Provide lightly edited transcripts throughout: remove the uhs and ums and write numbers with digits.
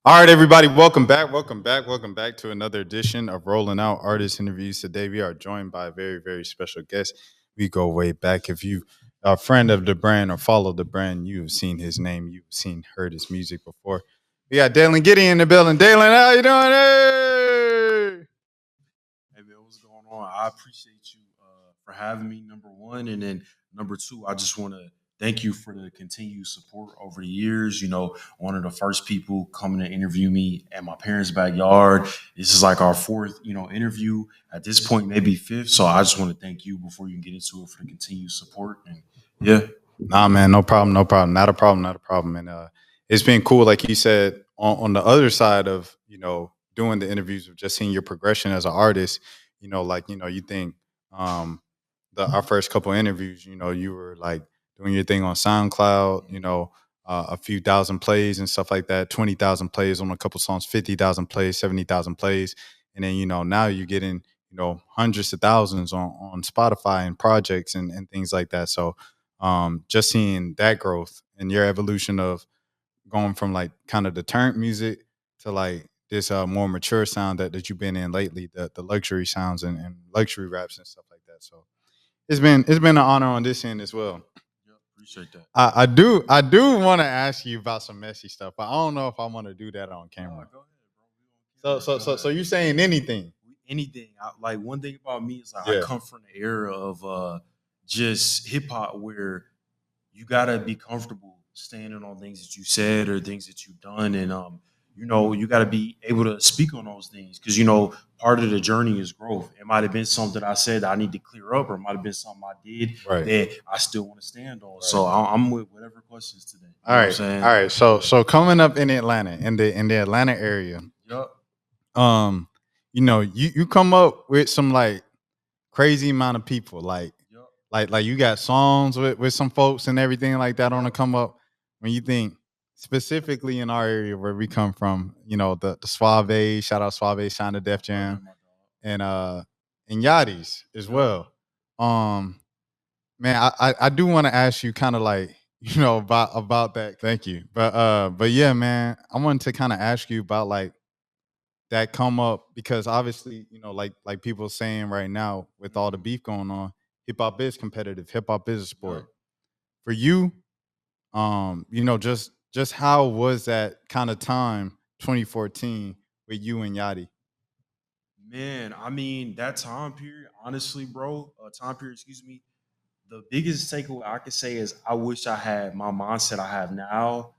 All right, everybody, welcome back. Welcome back to another edition of Rolling Out Artist Interviews. Today, we are joined by a very, very special guest. We go way back. If you are a friend of the brand or follow the brand, you've seen his name, you've heard his music before. We got Daylan Gideon in the building. Daylan, how you doing? Hey! Hey man, what's going on? I appreciate you for having me. Number one, and then number two, I just want to thank you for the continued support over the years. One of the first people coming to interview me at my parents' backyard. This is like our fourth, interview at this point, maybe fifth. So I just want to thank you before you get into it for the continued support. And yeah, Nah, man, no problem, no problem. Not a problem, not a problem. And it's been cool, like you said, on the other side of, doing the interviews of just seeing your progression as an artist, you think our first couple interviews, you were like doing your thing on SoundCloud, a few thousand plays and stuff like that, 20,000 plays on a couple songs, 50,000 plays, 70,000 plays. And then, now you're getting, hundreds of thousands on Spotify and projects and things like that. So, just seeing that growth and your evolution of going from like kind of the turnt music to like this more mature sound that you've been in lately, the luxury sounds and luxury raps and stuff like that. So it's been an honor on this end as well. yeah, appreciate that. I do want to ask you about some messy stuff, but I don't know if I want to do that on No, camera. go ahead, bro. So you saying anything? Anything. Like one thing about me is like I Yeah. come from the era of just hip hop where you gotta be comfortable standing on things that you said or things that you've done, and you gotta be able to speak on those things because part of the journey is growth. It might have been something I said that I need to clear up, or it might have been something I did Right. that I still want to stand on. Right. So I'm with whatever questions today. All You know what I'm right. saying? All right. So coming up in Atlanta, in the Atlanta area, Yup. um, you come up with some like crazy amount of people, Yup. like you got songs with some folks and everything like that on the come up. When you think specifically in our area where we come from, the Suave, shout out Suave, Shine the Def Brother, Jam, my dog. and Yachty's as Yup. well. Um, Man, I do want to ask you kind of like, about that. Thank you. But yeah, man, I wanted to kind of ask you about like that come up because obviously, like people saying right now with all the Mhm. beef going on, hip hop is competitive, hip hop is a sport. Yup. For you, just how was that kind of time 2014 with you and Yachty? Man, I mean that time period, honestly, bro. Time period, excuse me. The biggest takeaway I could say is I wish I had my mindset I have now.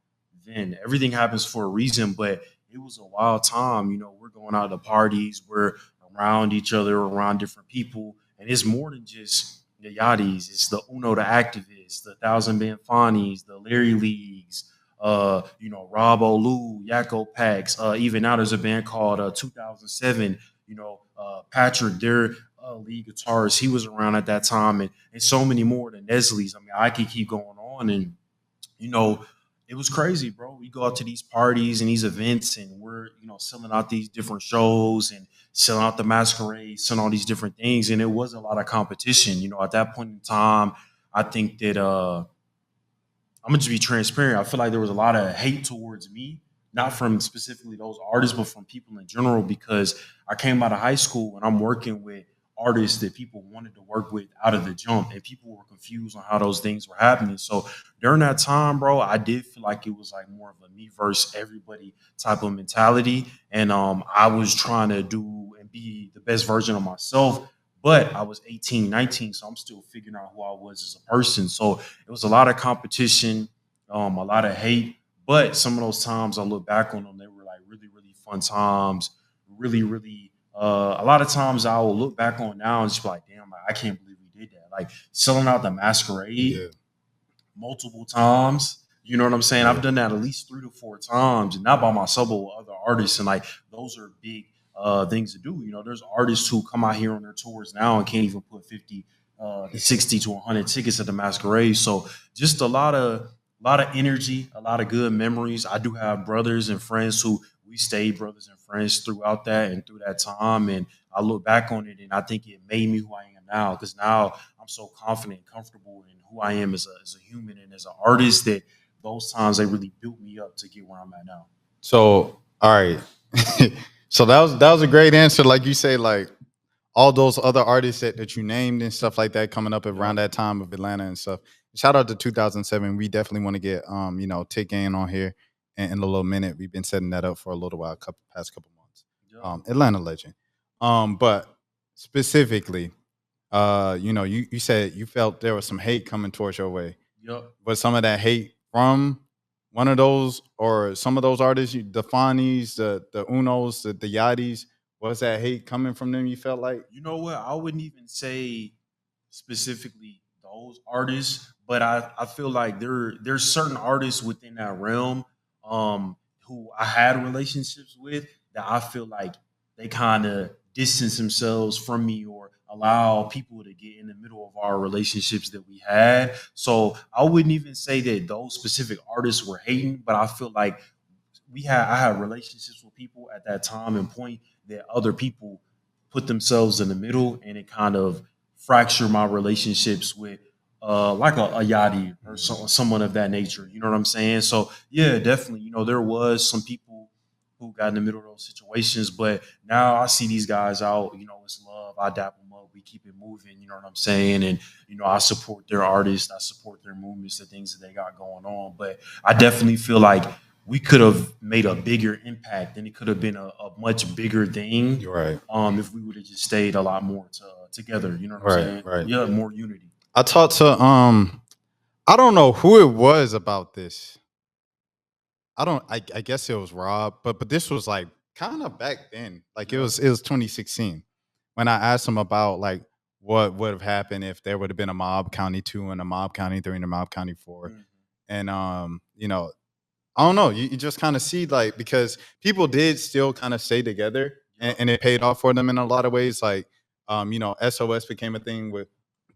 Then everything happens for a reason, but it was a wild time. We're going out to parties, we're around each other, around different people, and it's more than just the Yachties. It's the Uno, the activists, the Thousand Band Fonnies, the Larry Leagues, Rob Olu, Yakko Pax. Even now, there's a band called 2007. Patrick, their lead guitarist, he was around at that time, and so many more, the Nesleys. I mean, I could keep going on, and you know, it was crazy, bro. We go out to these parties and these events, and we're selling out these different shows and selling out the masquerade, selling all these different things, and it was a lot of competition. At that point in time, I think that I'm gonna just be transparent. I feel like there was a lot of hate towards me, not from specifically those artists, but from people in general, because I came out of high school and I'm working with artists that people wanted to work with out of the jump, and people were confused on how those things were happening. So during that time, bro, I did feel like it was like more of a me versus everybody type of mentality, and I was trying to do and be the best version of myself. But I was 18, 19, so I'm still figuring out who I was as a person. So it was a lot of competition, a lot of hate. But some of those times I look back on them, they were like really, really fun times. Really, really. A lot of times I will look back on now and just be like, damn, I can't believe we did that. Like selling out the masquerade Yeah, multiple times. You know what I'm saying? yeah. I've done that at least 3 to 4 times, and not by myself, but with other artists. And like those are big things to do. There's artists who come out here on their tours now and can't even put 50 to 60 to 100 tickets at the masquerade. So just a lot of energy, a lot of good memories. I do have brothers and friends who we stayed brothers and friends throughout that and through that time. And I look back on it and I think it made me who I am now, because now I'm so confident and comfortable in who I am as a human and as an artist that those times they really built me up to get where I'm at now. So All right. So that was a great answer. Like you say, like all those other artists that you named and stuff like that coming up around Yup. that time of Atlanta and stuff. Shout out to 2007. We definitely want to get Tick Gang on here in a little minute. We've been setting that up for a little while, past couple months. Yup. Atlanta legend. But specifically, you said you felt there was some hate coming towards your way. Yup. Was some of that hate from one of those or some of those artists, the Fani's, the Unos, the Yachties? Was that hate coming from them? You felt like You know what? I wouldn't even say specifically those artists, but I feel like there's certain artists within that realm who I had relationships with that I feel like they kind of distance themselves from me or allow people to get in the middle of our relationships that we had. So I wouldn't even say that those specific artists were hating, but I feel like I had relationships with people at that time and point that other people put themselves in the middle and it kind of fractured my relationships with like a Yachty or someone of that nature. You know what I'm saying? So yeah, definitely. You know, there was some people who got in the middle of those situations, but now I see these guys out. You know, it's love. I dap them up. We keep it moving. You know what I'm saying? And you know, I support their artists. I support their movements, the things that they got going on. But I definitely feel like we could have made a bigger impact and it could have been a much bigger thing you're right. if we would have just stayed a lot more together. You know what I'm Right, saying? right. Yeah, more unity. I talked to I don't know who it was about this. I guess it was Rob, but this was like kind of back then. Like it Yeah. was 2016 when I asked him about like what would have happened if there would have been a mob county 2 and a mob county 3 and a mob county 4. Mhm. And I don't know. You just kind of see like because people did still kind of stay together Yep. and it paid off for them in a lot of ways. Like SOS became a thing with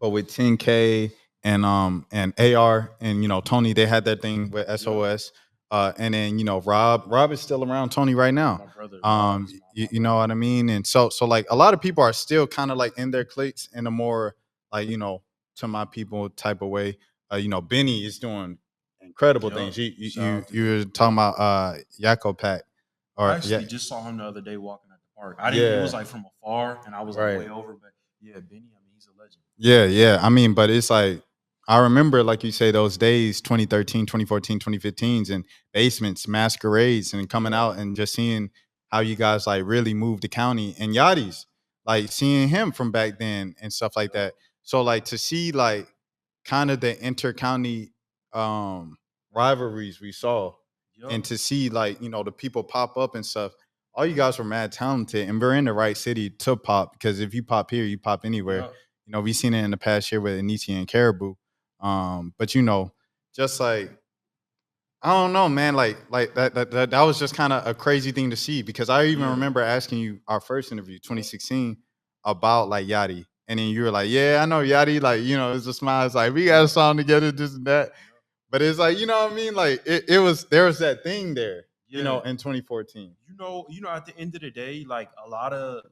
10K and AR and Tony, they had that thing with Yep. SOS. And then Rob is still around Tony right now. My brother. Rob is You my know brother. what I mean? And so like a lot of people are still kind of like in their cliques in a more like, to my people type of way. Benny is doing incredible Yep. things. Shout out to You were Benny. talking about Yakko Pack I or yeah, actually just saw him the other day walking at the park. I didn't. It was yeah, like from afar, and I was like right. way over. But yeah, Benny. I mean, he's a legend. Yeah, yeah. I mean, but it's like I remember, like you say, those days, 2013, 2014, 2015s and basements, masquerades, and coming Yep. out and just seeing how you guys like really moved the county and Yachty's, like seeing him from back then and stuff like Yep. that. So like to see like kind of the inter-county um rivalries we saw Yep. and to see like, the people pop up and stuff. All you guys were mad talented and we're in the right city to pop because if you pop here, you pop anywhere. Yep. We've seen it in the past year with Anisi and Caribou. But just like I don't know, man. Like that was just kind of a crazy thing to see because I even Yeah. remember asking you our first interview, 2016, about like Yachty, and then you were like, "Yeah, I know Yachty." Like it's a smile. It's like we got a song together, this and that. Yep. But it's like you know what I mean. Like it was there was that thing there, Yeah. in 2014. At the end of the day, like a lot of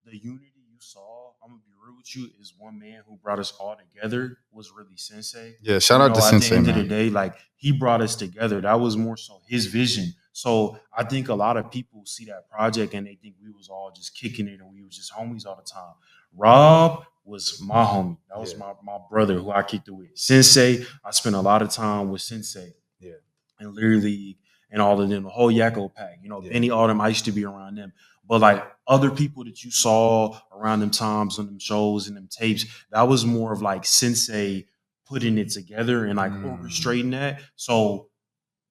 the unity you saw, I'm gonna be real with you, is one man who brought us all together was really Sensei. Yeah, shout out to At the Sensei, end of the man. day, like he brought us together. That was more so his vision. So I think a lot of people see that project and they think we was all just kicking it and we was just homies all the time. Rob was my homie. That was Yeah, my brother who I kicked it with. Sensei, I spent a lot of time with Sensei yeah, and Lear League and all of them, the whole Yakko pack, yeah. Benny, all them, I used to be around them. But like other people that you saw around them times on them shows and them tapes, that was more of like Sensei putting it together and like Mm, orchestrating that. So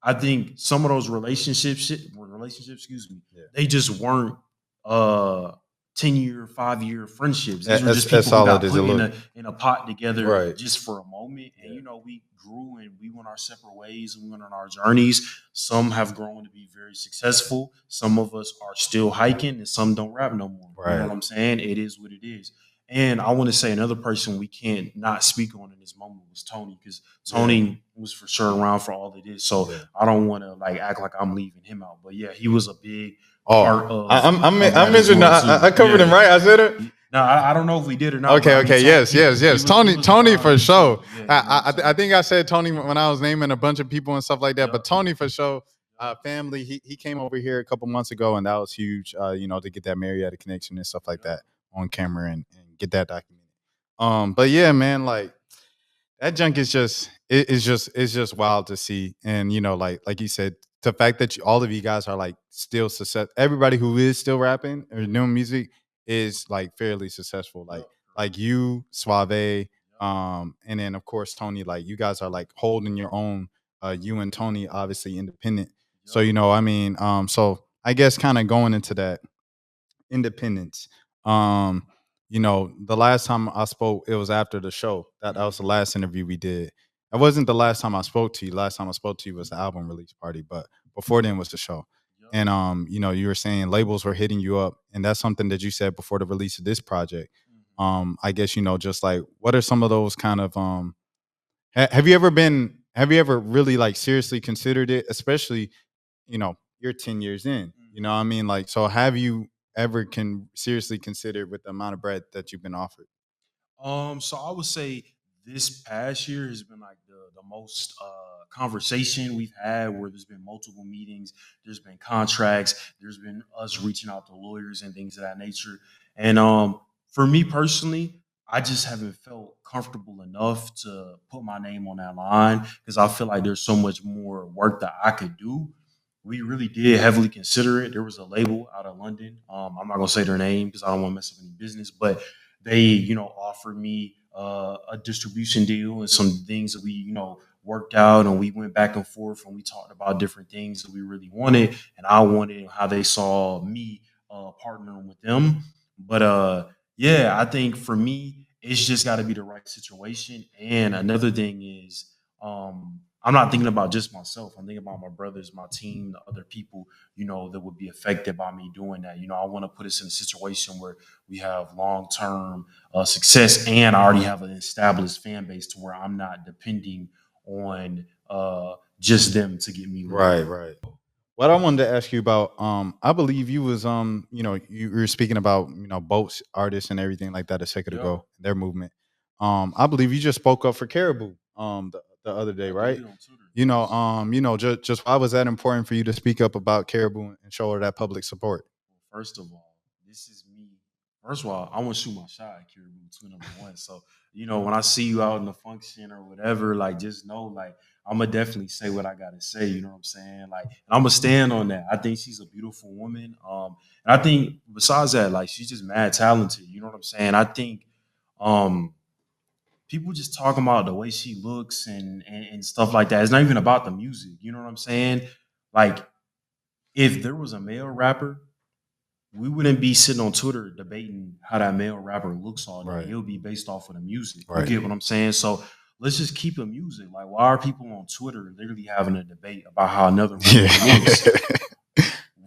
I think some of those excuse me, yeah. they just weren't uh 10-year, 5-year friendships. These were just That's people who all it got is. put A little in a pot together right. just for a moment. And Yeah, we grew and we went our separate ways and we went on our journeys. Some have grown to be very successful. Some of us are still hiking and some don't rap no more. You know right. what I'm saying? It is what it is. And I want to say another person we can't not speak on in this moment was Tony, because Yeah, Tony was for sure around for all it is. So yeah. I don't want to like act like I'm leaving him out. But yeah, he was a big Oh, part of I that as mentioned well too. I covered him Yeah. right. I said it. Now I don't know if we did or not, but Okay, I mean, okay, yes, yes, he yes. was he was Tony around for for me sure. too. Yeah, you know what I'm I saying. think I said Tony when I was naming a bunch of people and stuff like that, Yep. but Tony for sure. family. He came over here a couple months ago, and that was huge. To get that Marietta connection and stuff like Yep. that on camera and get that documented. But yeah, man, like that junk is just it's just wild to see. And like you said, the fact that all of you guys are like still success. Everybody who is still rapping or doing music is like fairly successful. Yep. Like you, Suave, Yep. and then of course Tony. Like you guys are like holding your own. You and Tony obviously independent. So Yep. I mean, so I guess kind of going into that independence. Um, the last time I spoke, it was after the show. That was the Mhm. last interview we did. It wasn't the last time I spoke to you. Last time I spoke to you was the album release party, but before then was the show. Yep. And you were saying labels were hitting you up, and that's something that you said before the release of this project. Mhm. I guess just like what are some of those kind of have you ever really like seriously considered it, especially you're 10 years in, what I Mhm. mean? Like, so have you ever can seriously consider with the amount of bread that you've been offered? So I would say this past year has been like the most conversation we've had where there's been multiple meetings, there's been contracts, there's been us reaching out to lawyers and things of that nature. And for me personally, I just haven't felt comfortable enough to put my name on that line because I feel like there's so much more work that I could do. We really did heavily consider it. There was a label out of London. I'm not gonna say their name because I don't want to mess up any business, but they offered me a distribution deal and some things that we worked out, and we went back and forth and we talked about different things that we really wanted, and I wanted how they saw me partnering with them. But yeah, I think for me it's just got to be the right situation. And another thing is, I'm not thinking about just myself. I'm thinking about my brothers, my team, the other people, that would be affected by me doing that. I want to put us in a situation where we have long term success, and I already have an established fan base to where I'm not depending on just them to get me laid. Right, right. What I wanted to ask you about, I believe you was, you were speaking about, boats, artists, and everything like that a second Yep, ago, their movement. I believe you just spoke up for Caribou, the other day, I right? did on Twitter. Yes. Just why was that important for you to speak up about Caribou and show her that public support? First of all, this is me. First of all, I want to shoot my shot at Caribou to number one. So, when I see you out in the function or whatever, like just know, like I'm gonna definitely say what I gotta say. You know what I'm saying? Like, and I'm gonna stand on that. I think she's a beautiful woman. And I think besides that, like she's just mad talented. You know what I'm saying? I think um people just talking about the way she looks and stuff like that. It's not even about the music. You know what I'm saying? Like, if there was a male rapper, we wouldn't be sitting on Twitter debating how that male rapper looks all day. Right, It would be based off of the music. You right. get what I'm saying? So let's just keep it music. Like, why are people on Twitter literally having a debate about how another Yeah. woman looks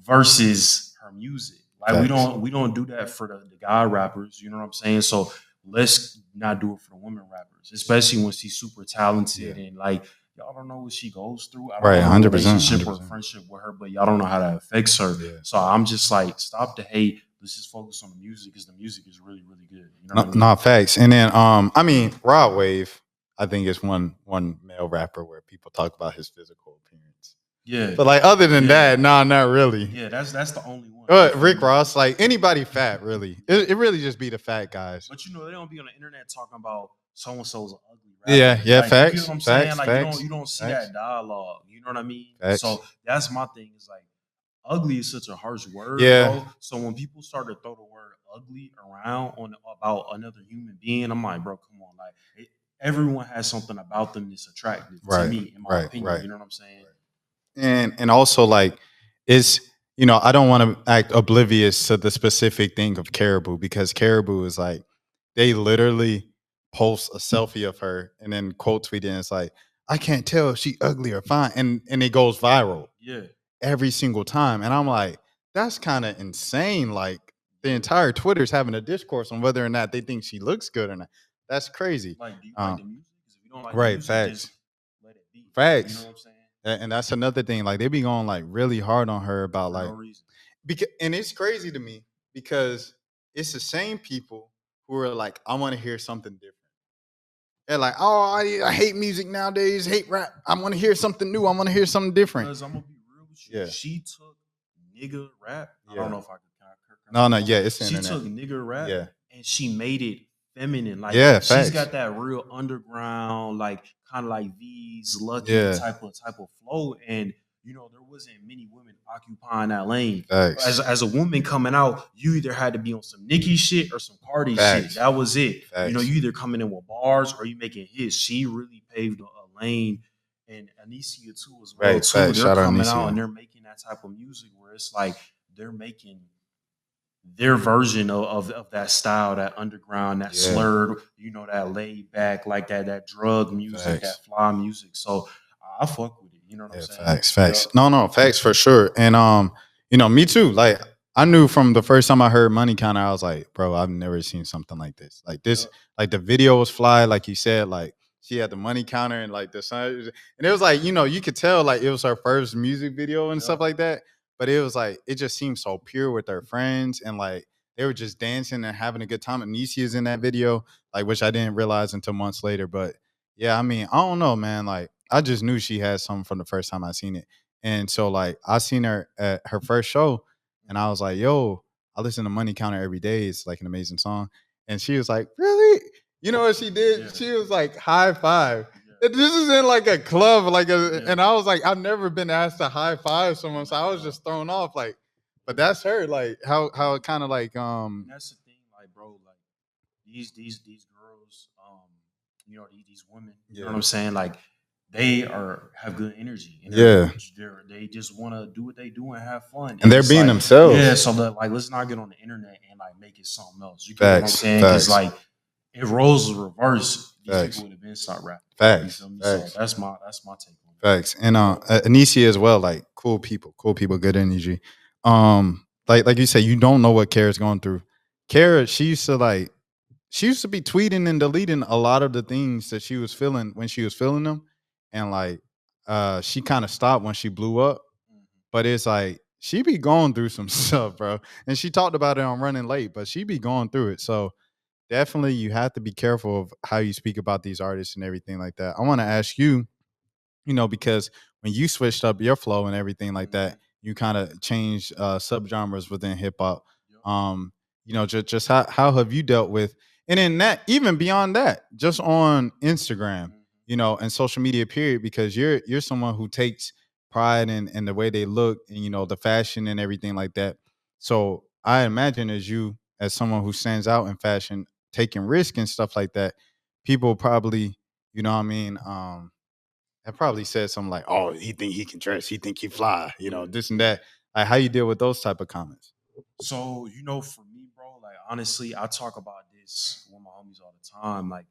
versus her music? Like, we Facts. don't we don't do that for the guy rappers. You know what I'm saying? So let's not do it for the women rappers, especially when she's super talented Yeah. and like y'all don't know what she goes through. I don't Right. have a 100%. relationship or a 100%. friendship with her, but y'all don't know how that affects her. Yeah. So I'm just like, stop the hate. Let's just focus on the music because the music is really, really good. You know No, what I mean? no facts. And then I mean, Rod Wave, I think is one male rapper where people talk about his physical appearance. Yeah, But like other than yeah, that, nah, not really. yeah. That's the only one. You feel Rick me? Ross, like anybody fat, really. It really just be the fat guys. But they don't be on the internet talking about so and so's an ugly Yeah, rapper. yeah, Like, you get what facts, I'm saying? facts, Like, facts, you don't see facts, that dialogue. You know what I mean? facts. So that's my thing. Is like, ugly is such a harsh word, Yeah, bro. So when people start to throw the word ugly around on about another human being, I'm like, bro, come on. Like, everyone has something about them that's attractive to right, me, in my right, opinion. right. You know what I'm saying? And also like it's I don't want to act oblivious to the specific thing of Caribou because Caribou is like they literally post a selfie of her and then quote tweet it and it's like I can't tell if she ugly or fine and it goes viral Yeah, every single time and I'm like that's kind of insane like the yeah. entire Twitter's having a discourse on whether or not they think she looks good or not. That's crazy. Like, do you like um the music? Because if you don't like the right, music, just facts, let it be. You know facts. what I'm saying? And that's another thing. Like they be going like really hard on her about For no like reason. because and it's crazy to me because it's the same people who are like, I want to hear something different. They're like, oh, I hate music nowadays, hate rap. I want to hear something new. I want to hear something different. Because I'm gonna be real with with you. Yeah. She took nigga rap. I don't Yeah. know if I could. Can I No, no, curse? yeah, it's the She internet. took nigga rap Yeah. and she made it feminine. Like Yeah, she's facts. got that real underground, like kind of like V's lucky Yeah, type of flow. And there wasn't many women occupying that lane. facts. As a woman coming out, you either had to be on some Nicki shit or some Cardi shit. Facts. That was it. Facts. You either coming in with bars or you making hits. She really paved a lane, and Anicia too as well Facts. too. Facts. They're Shout out coming out Anicia. and they're making that type of music where it's like they're making their version of that style, that underground, that Yeah. slurred, that laid back, like that drug music, Facts. that fly music. So I fuck with it. You know what I'm Yeah, saying? facts, Yeah. facts. No, no, facts for sure. And me too. Like I knew from the first time I heard Money Counter, I was like, bro, I've never seen something like this. Like this, Yeah. like the video was fly, like you said, like she had the money counter and like the sun. And it was like, you could tell like it was her first music video and Yeah. stuff like that. But it was like it just seemed so pure with her friends and like they were just dancing and having a good time. And Niecy is in that video, like which I didn't realize until months later. But yeah, I mean, I don't know, man. Like I just knew she had something from the first time I seen it. And so like I seen her at her first show and I was like, yo, I listen to Money Counter every day. It's like an amazing song. And she was like, really? You know what she did? Yeah. She was like, high five. Yeah. This is in like a club, Yeah. and I was like, I've never been asked to high five someone, so I was just thrown off. Like, but that's her. Like, how it kind of like And that's the thing, like, bro, like these girls, these women, you know what I'm saying? Like they have good energy and Yeah. they just want to do what they do and have fun. And they're it's being like, themselves. yeah, so that like let's not get on the internet and like make it something else. You get what I'm Facts. saying? Because Facts. like if roles was reversed, these Facts. people would have been start rapping. You Facts. feel me? Facts. So that's my take on it. Facts. And Anicia as well, like cool people, good energy. Like you said, you don't know what Kara's going through. Kara, she used to be tweeting and deleting a lot of the things that she was feeling when she was feeling them. And like she kind of stopped when she blew up. But it's like she be going through some stuff, bro. And she talked about it on Running Late, but she be going through it. So definitely you have to be careful of how you speak about these artists and everything like that. I want to ask you, because when you switched up your flow and everything like that, you kind of changed subgenres within hip hop. Yep. Just how have you dealt with, and in that, even beyond that, just on Instagram, and social media, period, because you're someone who takes pride in the way they look and the fashion and everything like that. So I imagine as someone who stands out in fashion, taking risk and stuff like that, people probably, you know what I mean, I probably said something like, "Oh, he think he can dress. He think he fly. This and that." Like, how you deal with those type of comments? So, for me, bro, like honestly, I talk about this with my homies all the time. Like,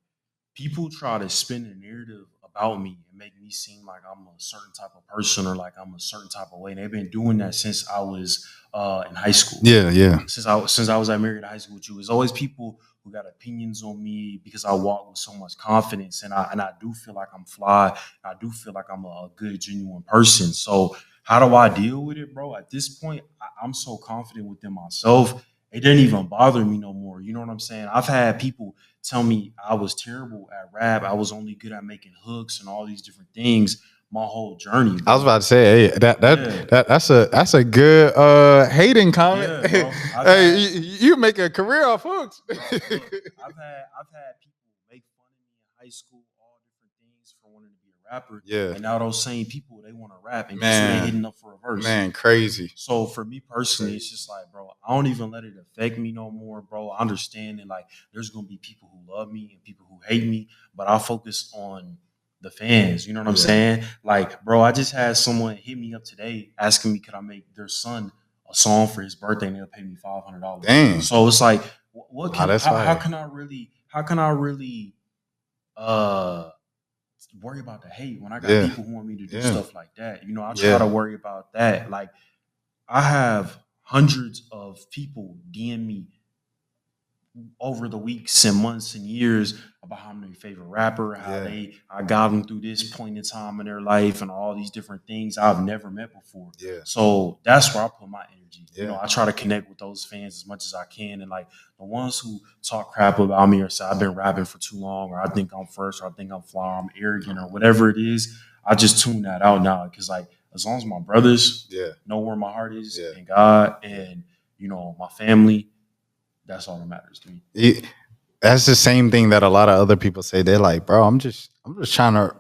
people try to spin a narrative about me and make me seem like I'm a certain type of person or like I'm a certain type of way. And they've been doing that since I was in high school. Yeah, yeah. Since I was at Married High School with you, there's always people who got opinions on me because I walk with so much confidence, and I do feel like I'm fly. I do feel like I'm a good, genuine person. So how do I deal with it, bro? At this point, I'm so confident within myself. It doesn't even bother me no more. You know what I'm saying? I've had people tell me I was terrible at rap. I was only good at making hooks and all these different things my whole journey. I was about to say, hey, that's a good hating comment. Yeah, bro. Hey, you make a career off hooks. Bro, look, I've had people make fun of me in high school, all different things for wanting to be a rapper. Yeah. And now those same people, they want to rap and Man. just they hitting up for a verse. Man, crazy. So for me personally, it's just like, bro, I don't even let it affect me no more, bro. I understand that like there's gonna be people who love me and people who hate me, but I focus on the fans. You know what I'm saying? Like, bro, I just had someone hit me up today asking me could I make their son a song for his birthday and they'll pay me $500. Dang. So it's like, what can that's how fire. can I really worry about the hate when I got people who want me to do stuff like that? I try to worry about that. Like, I have hundreds of people DM me over the weeks and months and years about how I'm their favorite rapper, how I got them through this point in time in their life and all these different things I've never met before. Yeah. So that's where I put my energy. Yeah. I try to connect with those fans as much as I can. And like the ones who talk crap about me or say I've been rapping for too long or I think I'm first or I think I'm fly or I'm arrogant or whatever it is, I just tune that out now. Cause like as long as my brothers know where my heart is and God and my family, that's all that matters to me. That's the same thing that a lot of other people say. They're like, bro, I'm just trying to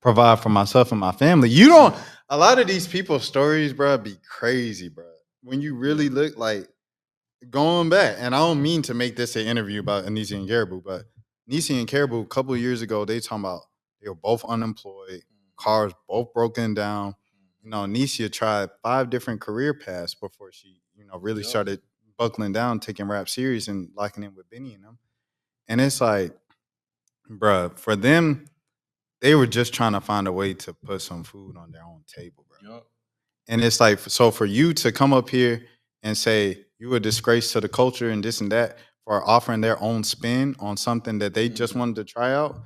provide for myself and my family. You don't. A lot of these people's stories, bro, be crazy, bro. When you really look like going back, and I don't mean to make this an interview about Anisi and Caribou, but Anisi and Caribou, a couple of years ago, they talking about they were both unemployed, cars both broken down. Anisia tried 5 different career paths before she, really started buckling down, taking rap serious and locking in with Benny and them. And it's like, bruh, for them, they were just trying to find a way to put some food on their own table, bro. And it's like, so for you to come up here and say you were a disgrace to the culture and this and that for offering their own spin on something that they just wanted to try out,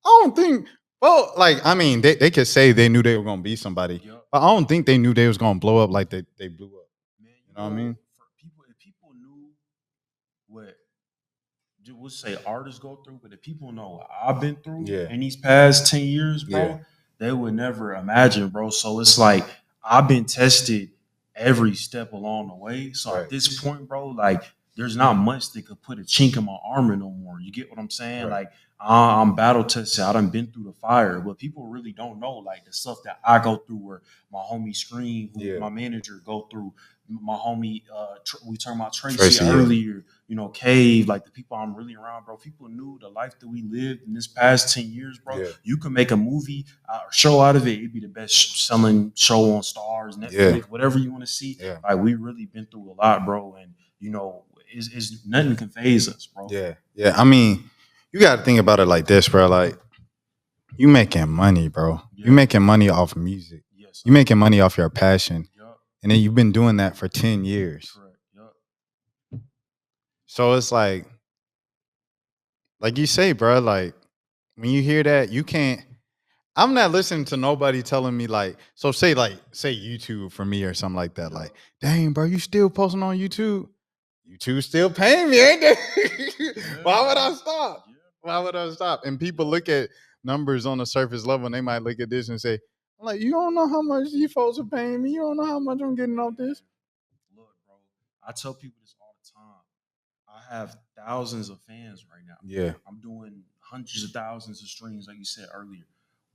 I don't think. Well, like I mean, they could say they knew they were gonna be somebody, but I don't think they knew they was gonna blow up like they blew up. Man, You know what I mean? For people, if people knew what we'll say artists go through, but if people know what I've been through in these past 10 years, bro, they would never imagine, bro. So it's like I've been tested every step along the way. So at this point, bro, like there's not much that could put a chink in my armor no more. You get what I'm saying? Like I'm battle tested. I done been through the fire, but people really don't know like the stuff that I go through, or my homie Scream, who my manager go through, my homie, we talking about Tracy earlier, Cave, like the people I'm really around, bro. People knew the life that we lived in this past 10 years, bro. You can make a movie or show out of it. It'd be the best selling show on Stars, Netflix, whatever you want to see. Like we really been through a lot, bro. And, it's nothing can phase us, bro. Yeah. I mean, you got to think about it like this, bro. Like, you making money, bro. You making money off music. You making money off your passion. And then you've been doing that for 10 years. So it's like you say, bro, like when you hear that, you can't. I'm not listening to nobody telling me like, so say YouTube for me or something like that. Like, dang, bro, you still posting on YouTube? YouTube still paying me, ain't they? Why would I stop? Why would I stop? And people look at numbers on the surface level and they might look at this and say, I'm like, you don't know how much you folks are paying me. You don't know how much I'm getting off this. Look, bro, I tell people this all the time. I have thousands of fans right now. I'm doing hundreds of thousands of streams, like you said earlier.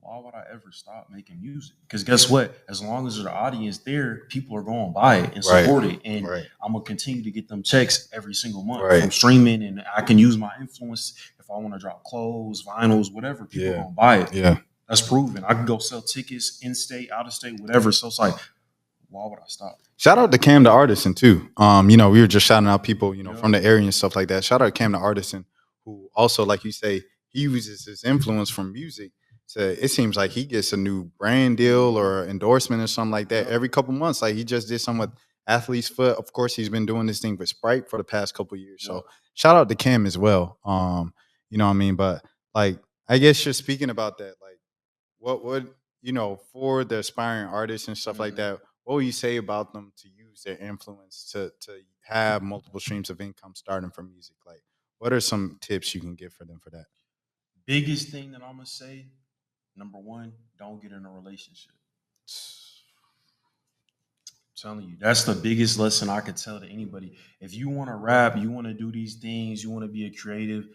Why would I ever stop making music? Because guess what? As long as there's an audience there, people are going to buy it and support it. And I'm going to continue to get them checks every single month from streaming. And I can use my influence if I want to drop clothes, vinyls, whatever. People are going to buy it. That's proven. I can go sell tickets in-state, out-of-state, whatever. So it's like, why would I stop? Shout out to Cam the Artisan too. We were just shouting out people, from the area and stuff like that. Shout out to Cam the Artisan, who also, like you say, he uses his influence from music. So it seems like he gets a new brand deal or endorsement or something like that every couple months. Like he just did some with Athlete's Foot. Of course, he's been doing this thing with Sprite for the past couple of years. So shout out to Cam as well. You know what I mean? But like, I guess just speaking about that, like what would, for the aspiring artists and stuff like that, what would you say about them to use their influence to have multiple streams of income starting from music? Like, what are some tips you can give for them for that? Biggest thing that I'm gonna say, number one, don't get in a relationship. I'm telling you, that's the biggest lesson I could tell to anybody. If you want to rap, you want to do these things, you want to be a creative,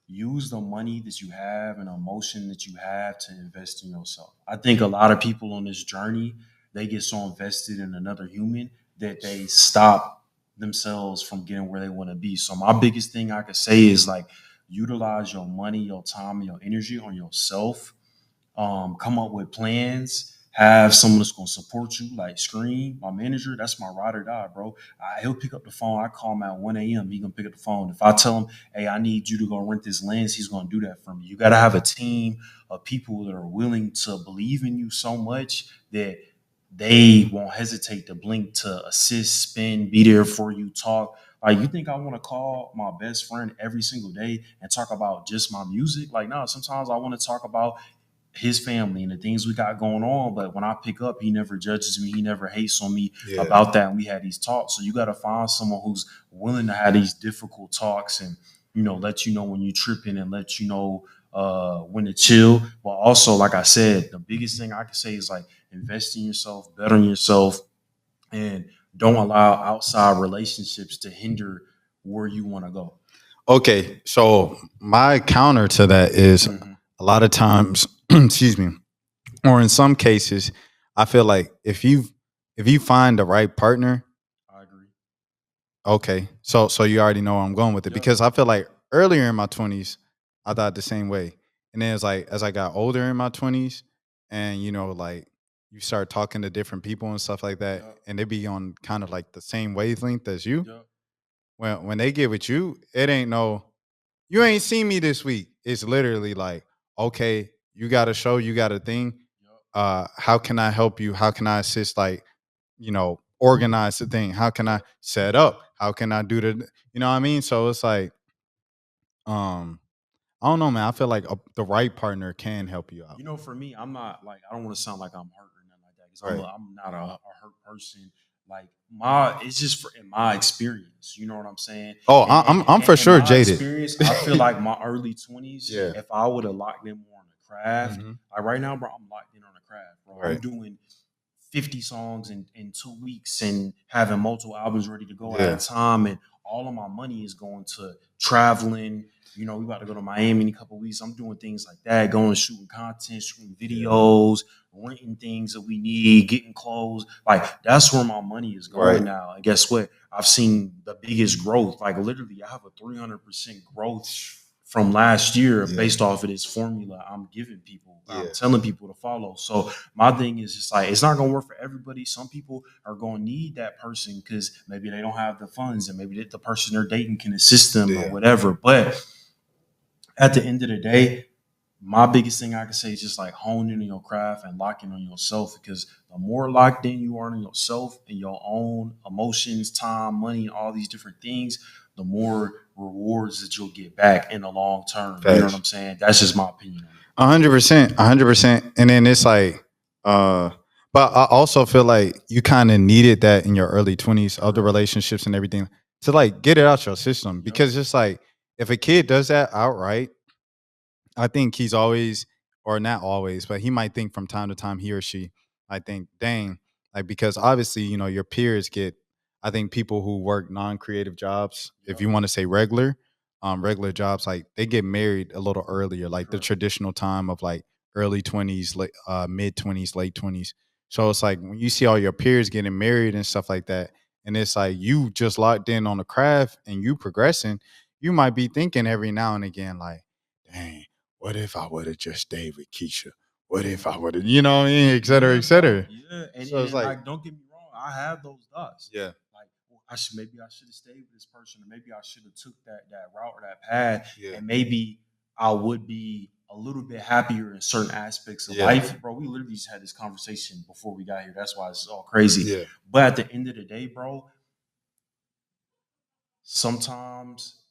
use the money that you have and emotion that you have to invest in yourself. I think a lot of people on this journey, they get so invested in another human that they stop themselves from getting where they want to be. So my biggest thing I could say is like utilize your money, your time, and your energy on yourself. Come up with plans. Have someone that's gonna support you, like Scream, my manager. That's my ride or die, bro. He'll pick up the phone. I call him at 1 a.m. He gonna pick up the phone. If I tell him, "Hey, I need you to go rent this lens," he's gonna do that for me. You gotta have a team of people that are willing to believe in you so much that they won't hesitate to blink to assist, spin, be there for you, talk. Like, you think I want to call my best friend every single day and talk about just my music? Like, no, sometimes I want to talk about his family and the things we got going on. But when I pick up, he never judges me. He never hates on me about that. And we had these talks. So you got to find someone who's willing to have these difficult talks and, let you know when you're tripping and let you know when to chill. But also, like I said, the biggest thing I can say is like invest in yourself, better in yourself, and don't allow outside relationships to hinder where you want to go. Okay, so my counter to that is Hmm. a lot of times, excuse me, or in some cases, I feel like if you find the right partner, I agree. okay, so you already know where I'm going with it Yep. because I feel like earlier in my 20s, I thought the same way, and then it's like as I got older in my 20s, and like you start talking to different people and stuff like that, Yep. and they be on kind of like the same wavelength as you. Yep. When they get with you, it ain't no you ain't seen me this week. It's literally like, okay, you got a show, you got a thing. Yep. How can I help you? How can I assist? Like, organize the thing. How can I Yep. set up? How can I do the? You know what I mean? So it's like, um, I don't know, man. I feel like the right partner can help you out. For me, I'm not like I don't want to sound like I'm hurt or nothing like that because Right. I'm not a hurt person. Like my, it's just in my experience. You know what I'm saying? Oh, And I'm for in sure my jaded. experience, I feel like my early 20s, Yeah. if I would have locked in more on the craft, Hmm. like right now, bro, I'm locked in on the craft, bro. I'm Right. doing 50 songs in 2 weeks and having multiple albums ready to go at Yeah. a time. And all of my money is going to traveling. We about to go to Miami in a couple of weeks. I'm doing things like that, going shooting content, shooting Yeah. videos, renting things that we need, getting clothes. Like that's where my money is Right. going now. And guess what? I've seen the biggest growth. Like literally, I have a 300% growth from last year Yeah. based off of this formula I'm giving people, I'm Yeah. telling people to follow. So my thing is just like it's not gonna work for everybody. Some people are gonna need that person because maybe they don't have the funds and maybe the person they're dating can assist them or Yeah. whatever. But at the end of the day, my biggest thing I can say is just like hone in on your craft and lock in on yourself because the more locked in you are on yourself and your own emotions, time, money, and all these different things, the more rewards that you'll get back in the long term. You know what Facts. I'm saying? That's just my opinion on it. 100%, 100%. And then it's like, uh, but I also feel like you kind of needed that in your early 20s of the Correct. relationships and everything to like get it out your system Yep. because it's like if a kid does that outright, I think he's always, or not always, but he might think from time to time, he or she, I think, dang, like because obviously, your peers get, I think people who work non-creative jobs, if Yep. you want to say regular jobs, like they get married a little earlier, like the Correct. traditional time of like early 20s, mid 20s, late 20s. So it's like when you see all your peers getting married and stuff like that, and it's like you just locked in on the craft and you progressing, you might be thinking every now and again, like, dang, what if I would have just stayed with Keisha? What if I would have, what I mean, et cetera, Yeah, et bro. cetera. Yeah, and, So and it's and like, like, don't get me wrong, I have those thoughts. yeah, Like, well, maybe I should have stayed with this person, or maybe I should have took that route or that path, yeah, and maybe I would be a little bit happier in certain aspects of yeah, life, bro. We literally just had this conversation before we got here. That's why it's all crazy. yeah, But at the end of the day, bro, sometimes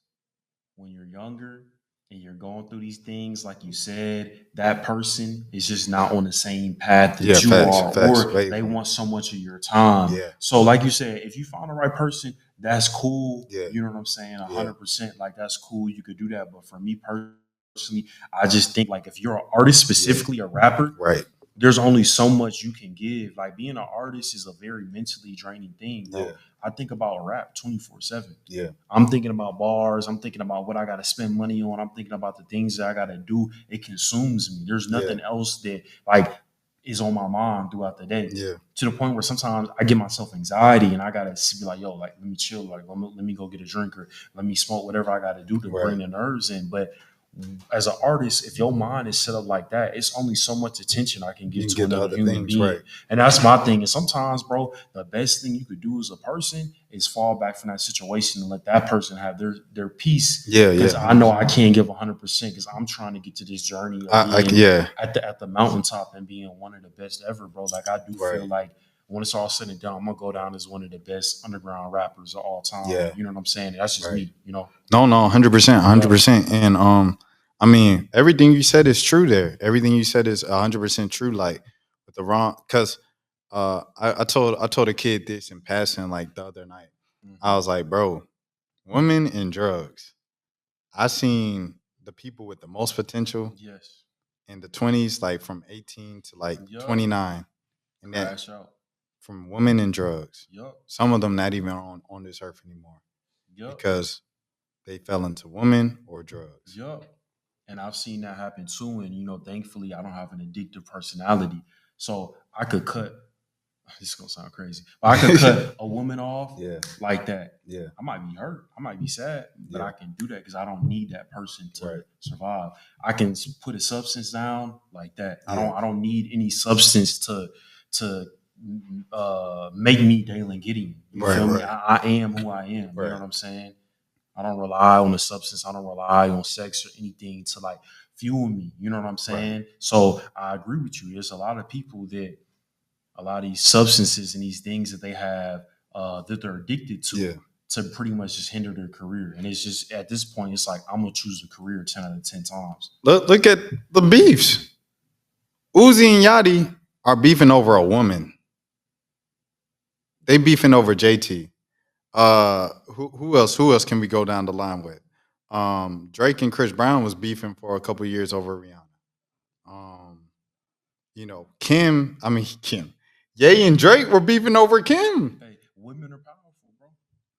when you're younger and you're going through these things, like you said, that person is just not on the same path yeah, that you are, facts, or they wavelength. want so much of your time. Yeah, So, like you said, if you find the right person, that's cool. yeah, You know what I'm saying? A yeah, 100%. Like, that's cool. You could do that. But for me personally, I just think like if you're an artist, yeah, specifically a rapper, right, there's only so much you can give. Like being an artist is a very mentally draining thing, yeah, bro. I think about rap 24/7. yeah, I'm thinking about bars. I'm thinking about what I got to spend money on. I'm thinking about the things that I got to do. It consumes me. There's yeah, nothing else that like is on my mind throughout the day yeah, to the point where sometimes I get myself anxiety and I got to be like, yo, like, let me chill. Like, let me go get a drink or let me smoke whatever I got to do to right. bring the nerves in. But as an artist, if your mind is set up like that, it's only so much attention I can You give can to get the another other human things right. being. And that's my thing. And sometimes, bro, the best thing you could do as a person is fall back from that situation and let that person have their peace. Yeah, yeah, Because I know 100%. I can't give 100% because I'm trying to get to this journey of I being yeah, at the mountaintop and being one of the best ever, bro. Like I do feel right, like when it's all said and done, I'm gonna go down as one of the best underground rappers of all time. yeah, You know what I'm saying? That's just right. me. No, no, 100%, Yeah. 100%. And I mean, everything you said is true there. Everything you said is 100% true. Like with the wrong, because I told a kid this in passing like the other night. I Hmm. was like, bro, women and drugs. I seen the people with the most potential Yes. in the 20s, like from 18 to like Yup. 29, and that Crash out. from women and drugs. Yup. Some of them not even on this earth anymore Yup. because they fell into women or drugs. Yup. And I've seen that happen too. And thankfully, I don't have an addictive personality, so I could cut. This is gonna sound crazy, but I could cut a woman off Yeah, like that. yeah, I might be hurt. I might be sad, but yeah. I can do that because I don't need that person to Right. survive. I can put a substance down like that. Yeah. I don't need any substance to make me Daylan Gideon. You Right, feel me? right. I am who I am. You know Right. what I'm saying? I don't rely on the substance. I don't rely on sex or anything to like fuel me. You know what I'm saying? So I agree with you. There's a lot of people that a lot of these substances and these things that they have that they're addicted Yeah. to pretty much just hinder their career. And it's just at this point, it's like I'm gonna choose a career 10 out of 10 times. Look at the beefs. Uzi and Yachty are beefing over a woman. They beefing over JT. Who else? Who else can we go down the line with? Drake and Chris Brown was beefing for a couple years over Rihanna. Kim. I mean Kim. Ye and Drake were beefing over Kim. Hey, women are powerful, bro.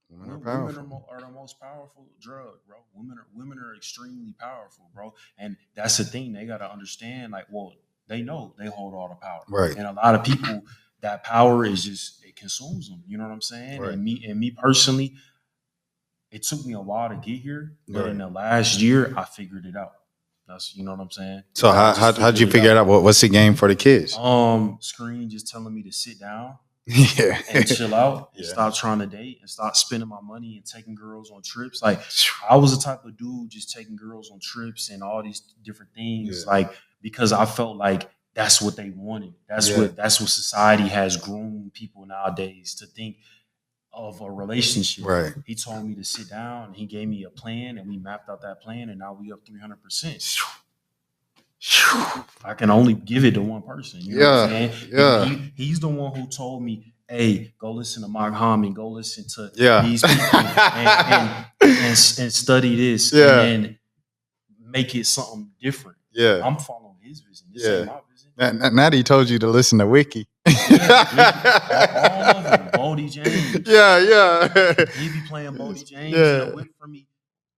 Women are Women powerful. are the most powerful drug, bro. Women are extremely powerful, bro. And that's the thing they gotta understand. Like, well, they know they hold all the power, Right. and a lot of people that power is just it consumes them. You know what I'm saying? Right. And me personally, it took me a while to get here, but Right. in the last year, I figured it out. That's what I'm saying. So I just how'd you figure it out? What's the game for the kids? Screen just telling me to sit down Yeah. and chill out and Yeah. stop trying to date and stop spending my money and taking girls on trips. Like I was the type of dude just taking girls on trips and all these different things, Yeah. like because I felt like that's what they wanted. That's Yeah. what society has groomed people nowadays to think of a relationship. Right. He told me to sit down and he gave me a plan and we mapped out that plan and now we up 300%. I can only give it to one person. You know what I'm saying? Yeah. He's the one who told me, hey, go listen to Mark Hammond, go listen to Yeah. these people and study this Yeah. and then make it something different. Yeah. I'm following his vision. This Yeah. ain't my vision. Natty told you to listen to Wiki. All of them. Bodie James. Yeah. He be playing Bodie James Yeah. in the whip for me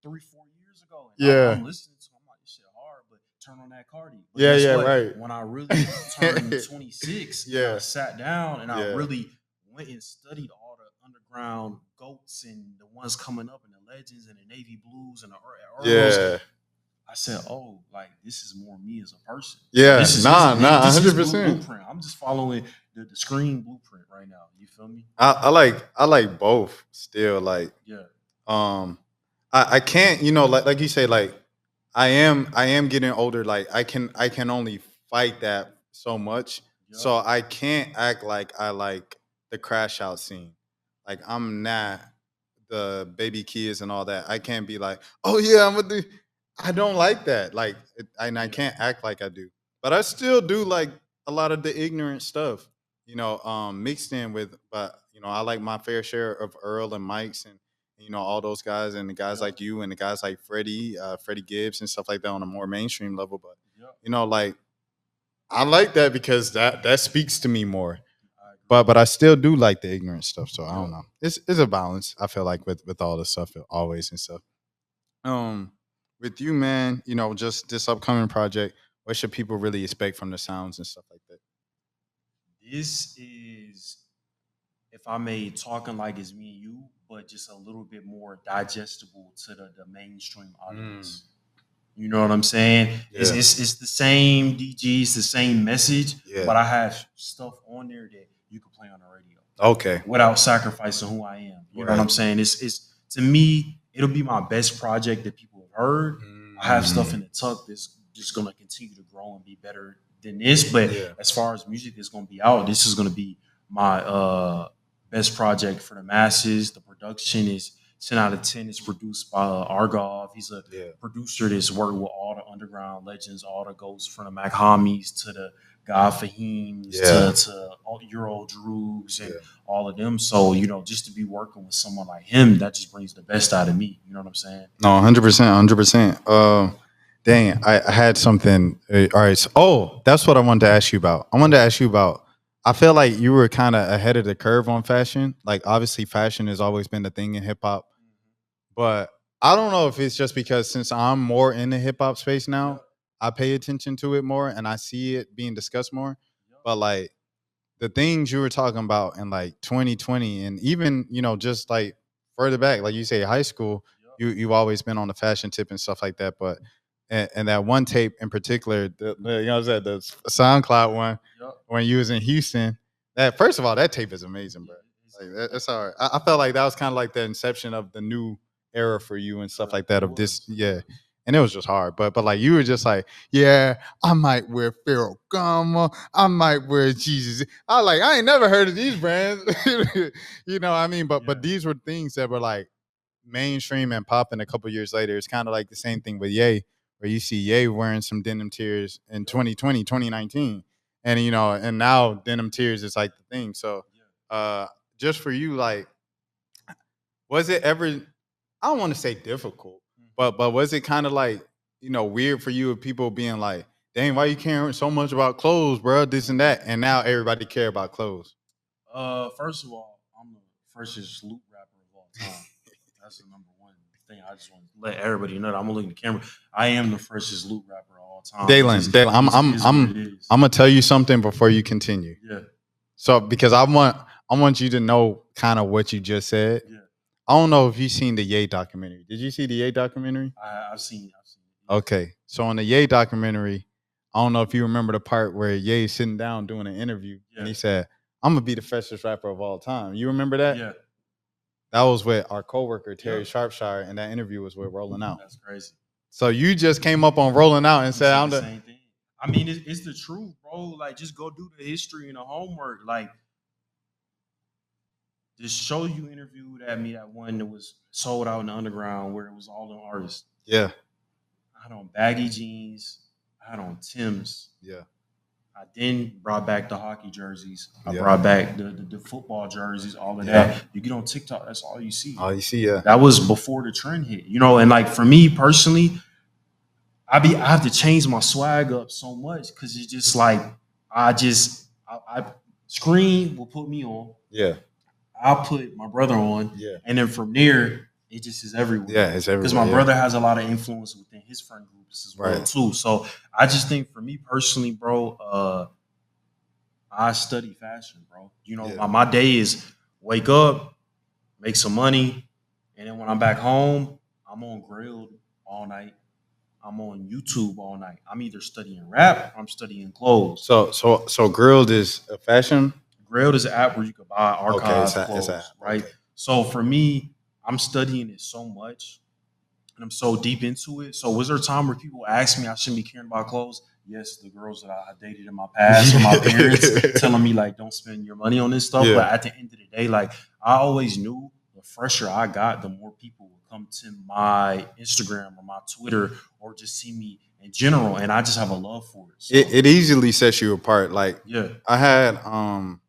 3-4 years ago. And Yeah. I'm listening to him. I'm like, this shit hard, but turn on that Cardi. But Yeah, guess yeah, what? right. When I really turned 26, Yeah. I sat down and I Yeah. really went and studied all the underground goats and the ones coming up and the legends and the Navy Blues and the Earls. Yeah. I said, oh, like this is more me as a person. Yeah. This is Nah, this is his 100%. blueprint. I'm just following the screen blueprint right now. You feel me? I like both still. Like, Yeah. I can't, like you say, like I am getting older. Like I can only fight that so much. Yeah. So I can't act like I like the crash out scene. Like I'm not the baby kids and all that. I can't be like, oh yeah, I'm gonna do. I don't like that. Like, and I Yeah. can't act like I do. But I still do like a lot of the ignorant stuff. Mixed in with. But I like my fair share of Earl and Mike's and all those guys and the guys Yeah. like you and the guys like Freddie Gibbs and stuff like that on a more mainstream level. But Yeah. like I like that because that speaks to me more. I agree. But I still do like the ignorant stuff. So I don't Yeah. know. It's a balance. I feel like with all the stuff always and stuff. With you, man, just this upcoming project, what should people really expect from the sounds and stuff like that? This is, if I may, talking like it's me and you, but just a little bit more digestible to the mainstream audience. You know what I'm saying? Yeah. It's the same DGs, the same message, Yeah. but I have stuff on there that you can play on the radio Okay. without sacrificing who I am. You know what I'm Right. saying? It's to me, it'll be my best project that people have heard. I have stuff in the tuck that's just gonna continue to grow and be better than this. But Yeah. as far as music that's gonna be out, this is gonna be my best project for the masses. The production is 10 out of 10. It's produced by Argov. He's a Yeah. producer that's worked with all the underground legends, all the goats from the Mac Homies to the God Fahims Yeah. to all Euro Droogs and Yeah. all of them. So, just to be working with someone like him, that just brings the best out of me. You know what I'm saying? No, 100%, 100%. Dang, I had something. All right. That's what I wanted to ask you about. I wanted to ask you about. I feel like you were kind of ahead of the curve on fashion. Like, obviously, fashion has always been the thing in hip hop, but I don't know if it's just because since I'm more in the hip hop space Yeah, now, I pay attention to it more and I see it being discussed more. yeah, But like the things you were talking about in like 2020 and even just like further back like you say high school, yeah, you've always been on the fashion tip and stuff like that, but and that one tape in particular, what I'm saying, the SoundCloud one yeah. when you was in Houston, that first of all that tape is amazing, Yeah, bro. it's Like like that's all right. I felt like that was kind of like the inception of the new era for you and stuff yeah, like that it of this, was. yeah. And it was just hard, but like you were just like, yeah, I might wear Ferragamo, I might wear Jesus. I ain't never heard of these brands. You know what I mean? But Yeah, these were things that were like mainstream and popping a couple years later. It's kind of like the same thing with Ye, where you see Ye wearing some denim tears in yeah, 2020, 2019. And and now denim tears is like the thing. So yeah. uh just for you, like, was it ever, I don't want to say difficult, Mhm. but was it kind of like, weird for you of people being like, dang, why you caring so much about clothes, bro? This and that. And now everybody care about clothes. First of all, I'm the freshest loop rapper of all time. That's the number one thing. I just want to let everybody know that I'm gonna look in the camera. I am the freshest loop rapper of all time. Daylan, It just is what it is. I'm gonna tell you something before you continue. Yeah, So because I want you to know kind of what you just said. yeah. I don't know if you seen the Ye documentary. Did you see the Ye documentary? I've seen it. Yes. Okay. So on the Ye documentary, I don't know if you remember the part where Ye is sitting down doing an interview and Yeah, he said, I'm gonna be the freshest rapper of all time. You remember that? yeah, That was with our coworker yeah. Terry Sharpshire, and that interview was with Rolling Out. That's crazy. So you just came up on Rolling Out and He said, said I'm the the same thing. I mean, it's the truth, bro. Like, just go do the history and the homework. Like, this show you interviewed at me, that one that was sold out in the underground where it was all the artists. yeah, I had on baggy jeans. I had on Tim's. yeah, I then brought back the hockey jerseys. I yeah, brought back the football jerseys, all of yeah. that. You get on TikTok, that's all you see. Oh, you see, yeah, That was before the trend hit, and like for me personally, I have to change my swag up so much because it's just like I screen will put me on. yeah, I'll put my brother on, yeah, and then from there, it just is everywhere. yeah. It's Because everywhere. my Yeah, brother has a lot of influence within his friend groups as well right. too. So I just think for me personally, bro, I study fashion, bro. Yeah. My day is wake up, make some money, and then when I'm back home, I'm on Grilled all night. I'm on YouTube all night. I'm either studying rap or I'm studying clothes. So grilled is a fashion. Grilled is an app where you can buy Okay, archive it's a clothes, app. right? Okay. So for me, I'm studying it so much and I'm so deep into it. So was there a time where people asked me I shouldn't be caring about clothes? Yes, the girls that I dated in my past or my parents telling me like don't spend your money on this stuff. Yeah. But at the end of the day, like I always knew the fresher I got, the more people would come to my Instagram or my Twitter or just see me in general. And I just have a love for it. So It easily sets you apart. Like yeah. I had kind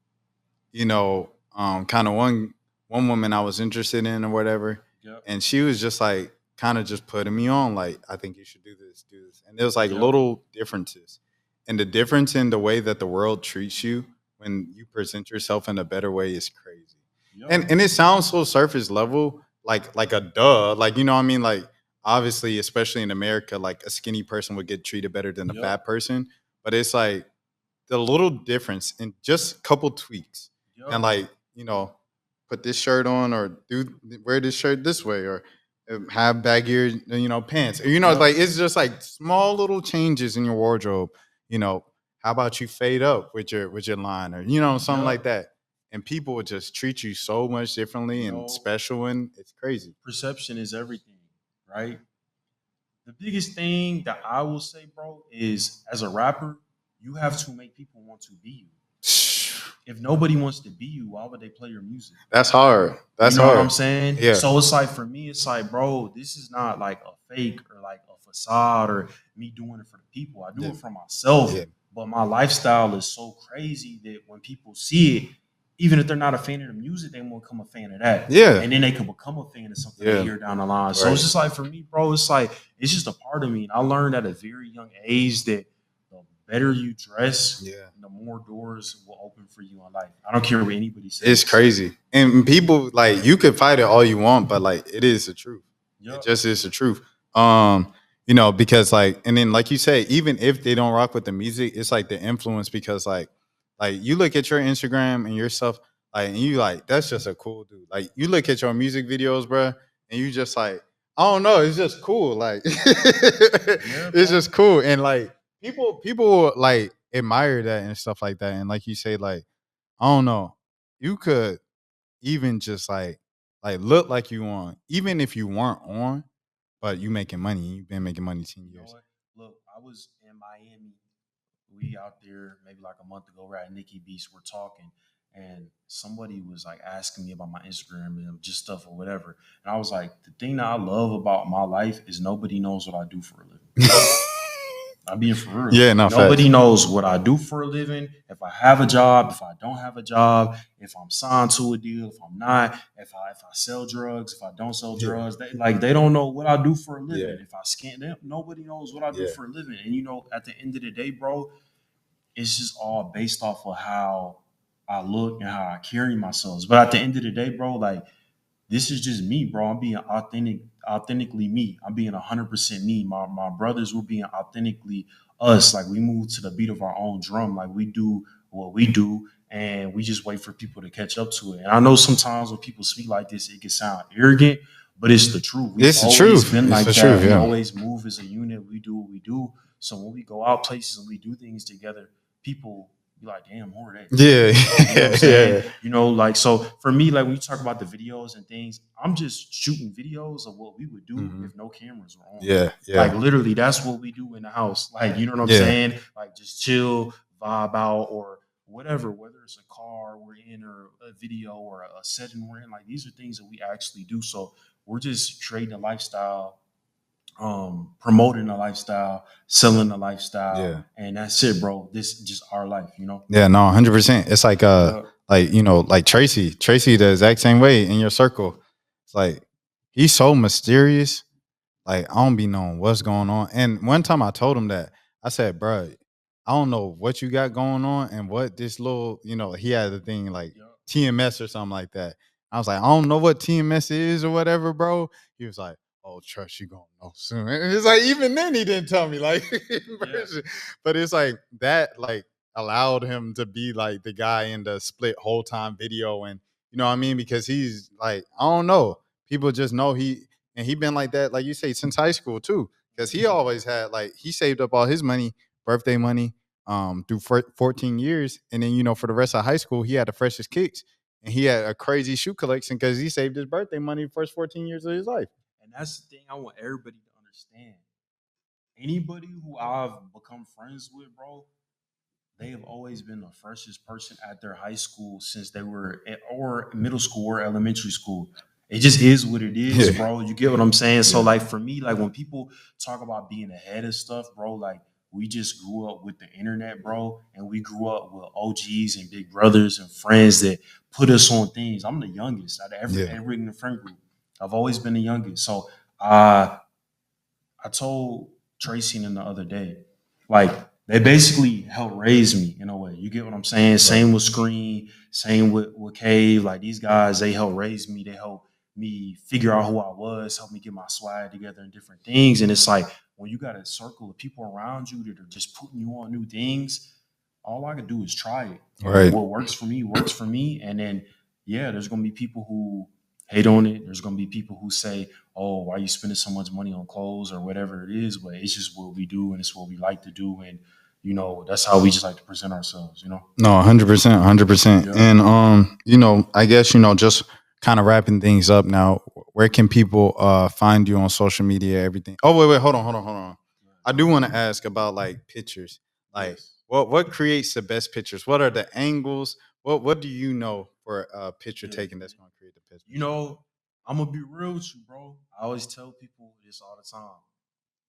of one woman I was interested in or whatever, Yep. and she was just like kind of just putting me on, like, I think you should do this, do this. And there was like Yep. little differences. And the difference in the way that the world treats you when you present yourself in a better way is crazy. Yep. And it sounds so surface level, like a duh. Like, you know what I mean? Like obviously, especially in America, like a skinny person would get treated better than a Yep. fat person. But it's like the little difference in just a couple tweaks and Yep. like put this shirt on or wear this shirt this way or have baggier pants, it's Yep. like it's just like small little changes in your wardrobe. How about you fade up with your line or something like Yep. that, and people would just treat you so much differently and Yo, special, and it's crazy. perception is everything, right? The biggest thing that I will say, bro, is as a rapper, you have to make people want to be you. If nobody wants to be you, why would they play your music? That's hard. You That's know what I'm hard. saying? Yeah. So it's like for me, it's like, bro, this is not like a fake or like a facade or me doing it for the people. I do Yeah. it for myself, Yeah. but my lifestyle is so crazy that when people see it, even if they're not a fan of the music, they will become a fan of that. Yeah. And then they can become a fan of something they Yeah. hear down the line. So it's Right. just like for me, bro, it's like it's just a part of me. And I learned at a very young age that the better you dress, Yeah. the more doors will open for you in life. I don't care what anybody It's says. crazy. And people like you could fight it all you want, but like it is the truth. It Yep. just is the truth. Um, you know, because like and then like you say, even if they don't rock with the music, it's like the influence because like you look at your Instagram and your stuff, like and you like, that's just a cool dude. Like you look at your music videos, bro, and you just like, I don't know, it's just cool. Like Yeah, it's bro. just cool. And like people like admire that and stuff like that. And like you say, like, I don't know, you could even just like look like you on, even if you weren't on, but you making money. You've been making money 10 You know years. what? Look, I was in Miami. We out there maybe like a month ago. We're at Nikki Beach. We're talking, and somebody was like asking me about my Instagram and just stuff or whatever. And I was like, the thing that I love about my life is nobody knows what I do for a living. I'm being for real. Yeah, no facts. Nobody knows what I do for a living. If I have a job, if I don't have a job, if I'm signed to a deal, if I'm not, if I sell drugs, if I don't sell Yeah, drugs, they don't know what I do for a yeah, living. If I scan them, nobody knows what I do yeah, for a living. And at the end of the day, bro, it's just all based off of how I look and how I carry myself. But at the end of the day, bro, like this is just me, bro. I'm being authentically me. I'm being 100% me. My brothers were being authentically us. Like we move to the beat of our own drum. Like we do what we do, and we just wait for people to catch up to it. And I know sometimes when people speak like this, it can sound arrogant, but it's the truth. We've it's the always truth. been It's the like truth. that. We Yeah, always move as a unit. We do what we do. So when we go out places and we do things together, people be like, "Damn, who are they?" yeah, You know what I'm saying? yeah. Like so for me, like when you talk about the videos and things, I'm just shooting videos of what we would do Hmm. if no cameras were on. Yeah, Like yeah, literally, that's what we do in the house. Like, you know what I'm yeah. saying? Like just chill, vibe out, or whatever, whether it's a car we're in or a video or a setting we're in. Like these are things that we actually do. So we're just creating a lifestyle, promoting a lifestyle, selling a lifestyle, Yeah. and that's it, bro. This is just our life, you know? Yeah, no, 100%. It's Yeah. like you know, like Tracy, the exact same way in your circle. It's like he's so mysterious. Like I don't be knowing what's going on. And one time I told him that I said, "Bro, I don't know what you got going on and what this little, you know, he had the thing like Yeah. TMS or something like that." I was like, "I don't know what TMS is or whatever, bro." He was like, "Oh, trust you gonna know soon." And it's like even then he didn't tell me like in Yeah. person. But it's like that like allowed him to be like the guy in the split whole time video and you know what I mean because he's like I don't know people just know he been like that, like you say, since high school too. Because he Mhm. always had like he saved up all his money, birthday money, through 14 years, and then you know for the rest of high school he had the freshest kicks, and he had a crazy shoe collection because he saved his birthday money the first 14 years of his life. And that's the thing I want everybody to understand. Anybody who I've become friends with, bro, they have always been the freshest person at their high school since they were or middle school or elementary school. It just is what it is, Yeah, bro. You get what I'm saying? So yeah, like for me, like when people talk about being ahead of stuff, bro, like we just grew up with the internet, bro, and we grew up with OGs and big brothers and friends that put us on things. I'm the youngest out of yeah, every in the friend group. I've always been the youngest. So uh I told Tracy the other day, like they basically helped raise me in a way. You get what I'm saying? right, Same with Screen, same with Cave. Like these guys, they helped raise me. They helped me figure out who I was, help me get my swag together and different things. And it's like when you got a circle of people around you that are just putting you on new things, all I can do is try it. And right. what works for me works for me. And then yeah, there's gonna be people who hate on it. There's gonna be people who say, "Oh, why are you spending so much money on clothes or whatever it is?" But it's just what we do and it's what we like to do, and that's how we just like to present ourselves. No, 100%, 100%. Yeah. And you know, I guess you know, just kind of wrapping things up now. Where can people find you on social media? Everything. Oh, wait, hold on. I do want to ask about like pictures. Like, Yes. what creates the best pictures? What are the angles? What do you know for a picture Yeah. taken that's gonna create the best You picture? know, I'm gonna be real with you, bro. I always tell people this all the time.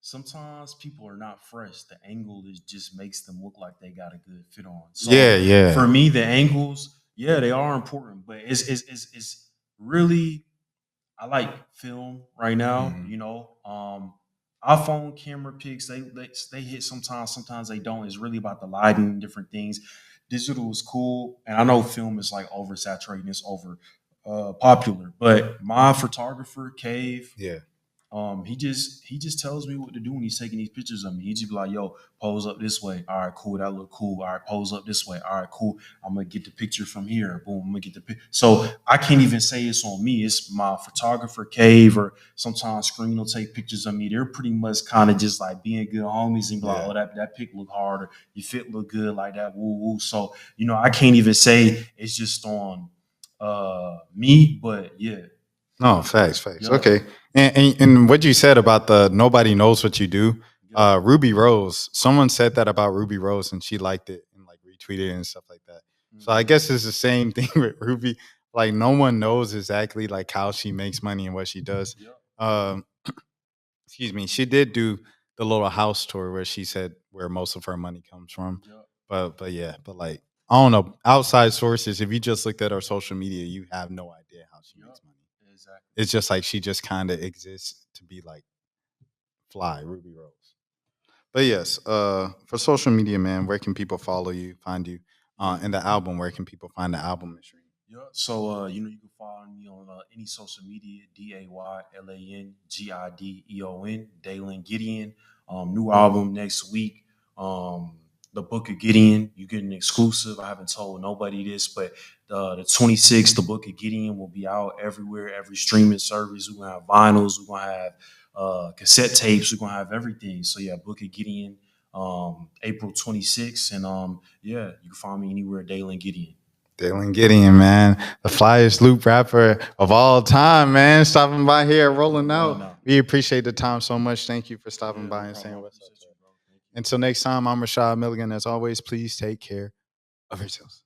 Sometimes people are not fresh. The angle is just makes them look like they got a good fit on. So Yeah, yeah, for me, the angles, Yeah, they are important, but it's really I like film right now. Mhm. iPhone camera pics they hit sometimes, sometimes they don't. It's really about the lighting and different things. Digital is cool, and I know film is like oversaturated, it's over popular. But my photographer, Cave, Yeah. he just tells me what to do when he's taking these pictures of me. He just be like, "Yo, pose up this way. All right, cool. That look cool. All right, pose up this way. All right, cool. I'm gonna get the picture from here. Boom. I'm gonna get the pic." So I can't even say it's on me. It's my photographer Cave, or sometimes Screen will take pictures of me. They're pretty much kind of just like being good homies and be like, Yeah. "Oh, that pic look hard, or you fit look good like that." Woo woo. So I can't even say it's just on me, but yeah, No, facts, facts. yup, Okay. And what you said about the nobody knows what you do, yup. Ruby Rose, someone said that about Ruby Rose and she liked it and like retweeted it and stuff like that. So I Mhm. guess it's the same thing with Ruby. Like no one knows exactly like how she makes money and what she does. Yup, Um, excuse me, she did do the little house tour where she said where most of her money comes from. yup. But yeah, but like I don't know, outside sources, if you just looked at her social media, you have no idea how she makes Yep, money. exactly. It's just like she just kind of exists to be like fly Ruby Rose. But yes, for social media, man, where can people follow you, find you? Yeah, And the album, where can people find the album and stream? yeah. So you can follow me on any social media, DaylanGideon, Daylan Gideon. New album next week. Um, the Book of Gideon. You get an exclusive. I haven't told nobody this, but the 26th, the Book of Gideon will be out everywhere, every streaming service. We're gonna have vinyls. We're gonna have cassette tapes. We're gonna have everything. So yeah, Book of Gideon. April 26th, and yeah, you can find me anywhere, Daylan Gideon. Daylan Gideon, man, the flyest loop rapper of all time, man, stopping by here, rolling Rolling out. out. We appreciate the time so much. Thank you for stopping Yeah, no by and problem. saying I what's up. appreciate To you, bro. Thank you. Until next time, I'm Rashad Milligan. As always, please take care of yourselves.